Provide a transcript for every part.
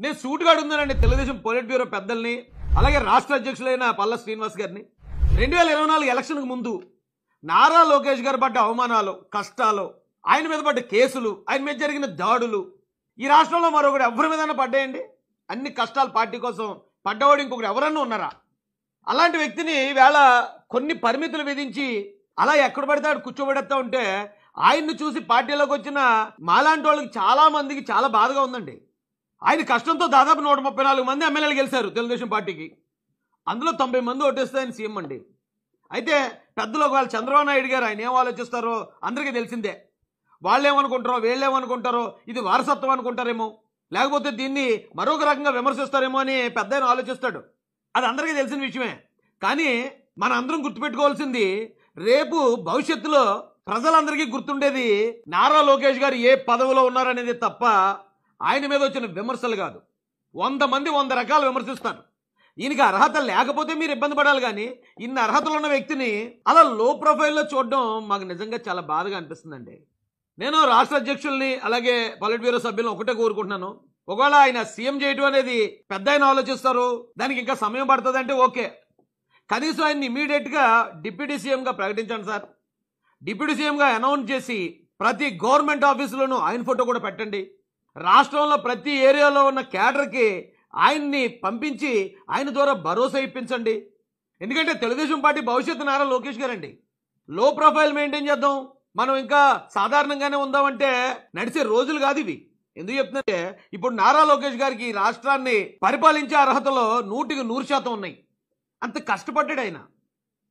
నేను సూటుగా అడుగుతున్నానండి Telugu Desam polit bureau పెద్దల్ని, అలాగే రాష్ట్ర అధ్యక్షులైన పల్ల శ్రీనివాస్ గారిని. 2024 ఎలక్షన్కు ముందు నారా లోకేష్ గారు పడ్డ అవమానాలు, కష్టాలు, ఆయన మీద పడ్డ కేసులు, ఆయన మీద జరిగిన దాడులు ఈ రాష్ట్రంలో మరొకటి ఎవరి మీదన్నా పడ్డాయండి? అన్ని కష్టాలు పార్టీ కోసం పడ్డవాడు ఇంకొకరు ఎవరన్నా ఉన్నారా? అలాంటి వ్యక్తిని వేళ కొన్ని పరిమితులు విధించి అలా ఎక్కడ పడితే ఆడు కూర్చోబెడతా ఉంటే ఆయన్ని చూసి పార్టీలోకి వచ్చిన మాలాంటి వాళ్ళకి చాలా మందికి చాలా బాధగా ఉందండి. ఆయన కష్టంతో దాదాపు 134 మంది ఎమ్మెల్యేలు గెలిచారు తెలుగుదేశం పార్టీకి. అందులో 90 మంది ఓటేస్తే ఆయన సీఎం అండి. అయితే పెద్దలు ఒకవేళ చంద్రబాబు నాయుడు గారు ఆయన ఏం ఆలోచిస్తారో అందరికీ తెలిసిందే. వాళ్ళేమనుకుంటారో వీళ్ళేమనుకుంటారో, ఇది వారసత్వం అనుకుంటారేమో, లేకపోతే దీన్ని మరొక రకంగా విమర్శిస్తారేమో అని పెద్ద ఆయన ఆలోచిస్తాడు. అది అందరికీ తెలిసిన విషయమే. కానీ మన అందరం గుర్తుపెట్టుకోవాల్సింది, రేపు భవిష్యత్తులో ప్రజలందరికీ గుర్తుండేది నారా లోకేష్ గారు ఏ పదవిలో ఉన్నారనేది తప్ప ఆయన మీద వచ్చిన విమర్శలు కాదు. 100 మంది 100 రకాలు విమర్శిస్తారు. ఈయనకి అర్హత లేకపోతే మీరు ఇబ్బంది పడాలి, కానీ ఇన్ని అర్హతలు ఉన్న వ్యక్తిని అలా లో ప్రొఫైల్లో చూడడం మాకు నిజంగా చాలా బాధగా అనిపిస్తుందండి. నేను రాష్ట్ర అధ్యక్షుల్ని అలాగే పొలిట్ బ్యూరో సభ్యులను ఒకటే కోరుకుంటున్నాను, ఒకవేళ ఆయన సీఎం చేయడం అనేది పెద్ద ఆయన ఆలోచిస్తారు, దానికి ఇంకా సమయం పడుతుంది అంటే ఓకే, కనీసం ఆయన్ని ఇమీడియట్గా డిప్యూటీ సీఎంగా ప్రకటించండి సార్. డిప్యూటీ సీఎంగా అనౌన్స్ చేసి ప్రతి గవర్నమెంట్ ఆఫీసులోనూ ఆయన ఫోటో కూడా పెట్టండి. రాష్ట్రంలో ప్రతి ఏరియాలో ఉన్న క్యాడర్కి ఆయన్ని పంపించి ఆయన ద్వారా భరోసా ఇప్పించండి. ఎందుకంటే తెలుగుదేశం పార్టీ భవిష్యత్తు నారా లోకేష్ గారండి. లో ప్రొఫైల్ మెయింటైన్ చేద్దాం, మనం ఇంకా సాధారణంగానే ఉందామంటే నడిచే రోజులు కాదు ఇవి. ఎందుకు చెప్తుందంటే ఇప్పుడు నారా లోకేష్ గారికి రాష్ట్రాన్ని పరిపాలించే అర్హతలో 100% ఉన్నాయి. అంత కష్టపడ్డాడు ఆయన.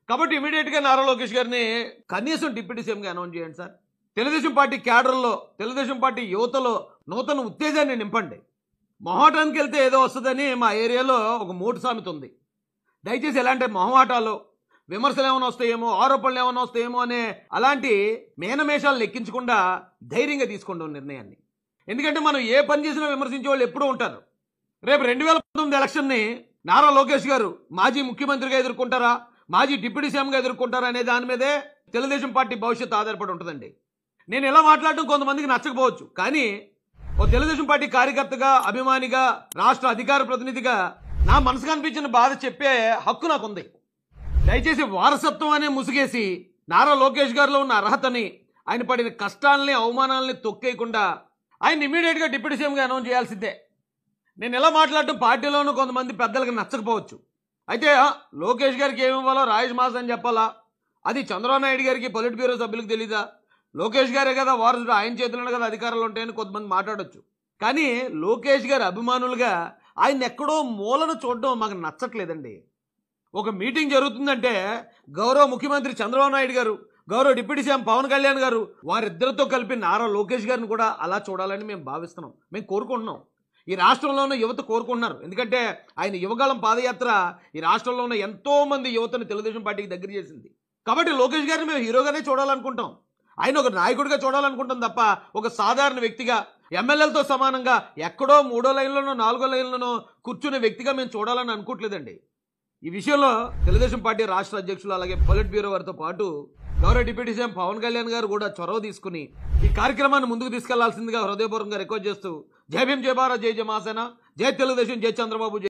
కాబట్టి ఇమీడియట్గా నారా లోకేష్ గారిని కనీసం డిప్యూటీ సీఎంగా అనౌన్స్ చేయండి సార్. తెలుగుదేశం పార్టీ క్యాడర్లో, తెలుగుదేశం పార్టీ యువతలో నూతన ఉత్తేజాన్ని నింపండి. మొహమాటానికి వెళ్తే ఏదో వస్తుందని మా ఏరియాలో ఒక మూటు సామెత ఉంది. దయచేసి ఎలాంటి మొహమాటాలు, విమర్శలు ఏమైనా వస్తాయేమో, ఆరోపణలు ఏమైనా వస్తాయేమో అనే అలాంటి మేనమేషాలు లెక్కించకుండా ధైర్యంగా తీసుకోండి నిర్ణయాన్ని. ఎందుకంటే మనం ఏ పని చేసినా విమర్శించే వాళ్ళు ఎప్పుడూ ఉంటారు. రేపు 2019 ఎలక్షన్ని నారా లోకేష్ గారు మాజీ ముఖ్యమంత్రిగా ఎదుర్కొంటారా, మాజీ డిప్యూటీ సీఎంగా ఎదుర్కొంటారా అనే దాని మీదే తెలుగుదేశం పార్టీ భవిష్యత్తు ఆధారపడి ఉంటుందండి. నేను ఇలా మాట్లాడటం కొంతమందికి నచ్చకపోవచ్చు, కానీ ఓ తెలుగుదేశం పార్టీ కార్యకర్తగా, అభిమానిగా, రాష్ట్ర అధికార ప్రతినిధిగా నా మనసుకు అనిపించిన బాధ చెప్పే హక్కు నాకుంది. దయచేసి వారసత్వం అనే ముసుగేసి నారా లోకేష్ గారిలో ఉన్న అర్హతని, ఆయన పడిన కష్టాలని, అవమానాలని తొక్కేయకుండా ఆయన ఇమీడియట్గా డిప్యూటీ సీఎంగా అనౌన్స్ చేయాల్సిందే. నేను ఇలా మాట్లాడటం పార్టీలోనూ కొంతమంది పెద్దలకు నచ్చకపోవచ్చు. అయితే లోకేష్ గారికి ఏమి ఇవ్వాలో రాయేష్ మాస్ అని చెప్పాలా, అది చంద్రబాబు నాయుడు గారికి పొలిట్ బ్యూరో సభ్యులకు తెలీదా? లోకేష్ గారే కదా వారసుడు, ఆయన చేతుల్లో కదా అధికారాలు ఉంటాయని కొంతమంది మాట్లాడొచ్చు. కానీ లోకేష్ గారి అభిమానులుగా ఆయన ఎక్కడో మూలను చూడడం మాకు నచ్చట్లేదండి. ఒక మీటింగ్ జరుగుతుందంటే గౌరవ ముఖ్యమంత్రి చంద్రబాబు నాయుడు గారు, గౌరవ డిప్యూటీ సీఎం పవన్ కళ్యాణ్ గారు, వారిద్దరితో కలిపి నారా లోకేష్ గారిని కూడా అలా చూడాలని మేము భావిస్తున్నాం, మేము కోరుకుంటున్నాం. ఈ రాష్ట్రంలో ఉన్న యువత కోరుకుంటున్నారు. ఎందుకంటే ఆయన యువగాళం పాదయాత్ర ఈ రాష్ట్రంలో ఉన్న ఎంతో మంది యువతని తెలుగుదేశం పార్టీకి దగ్గర చేసింది. కాబట్టి లోకేష్ గారిని మేము హీరోగానే చూడాలనుకుంటాం, ఆయన ఒక నాయకుడిగా చూడాలనుకుంటాం తప్ప ఒక సాధారణ వ్యక్తిగా, ఎమ్మెల్యేలతో సమానంగా ఎక్కడో 3వ లైన్లోనో 4వ లైన్లోనో కూర్చునే వ్యక్తిగా మేము చూడాలని అనుకోవట్లేదండి. ఈ విషయంలో తెలుగుదేశం పార్టీ రాష్ట్ర అధ్యక్షులు అలాగే పొలిట్ బ్యూరో వారితో పాటు గౌరవ డిప్యూటీ సీఎం పవన్ కళ్యాణ్ గారు కూడా చొరవ తీసుకుని ఈ కార్యక్రమాన్ని ముందుకు తీసుకెళ్లాల్సిందిగా హృదయపూర్వకంగా రిక్వెస్ట్ చేస్తూ జై భీమ్, జై భారత్, జై జనసేన, జై తెలుగుదేశం, జై చంద్రబాబు.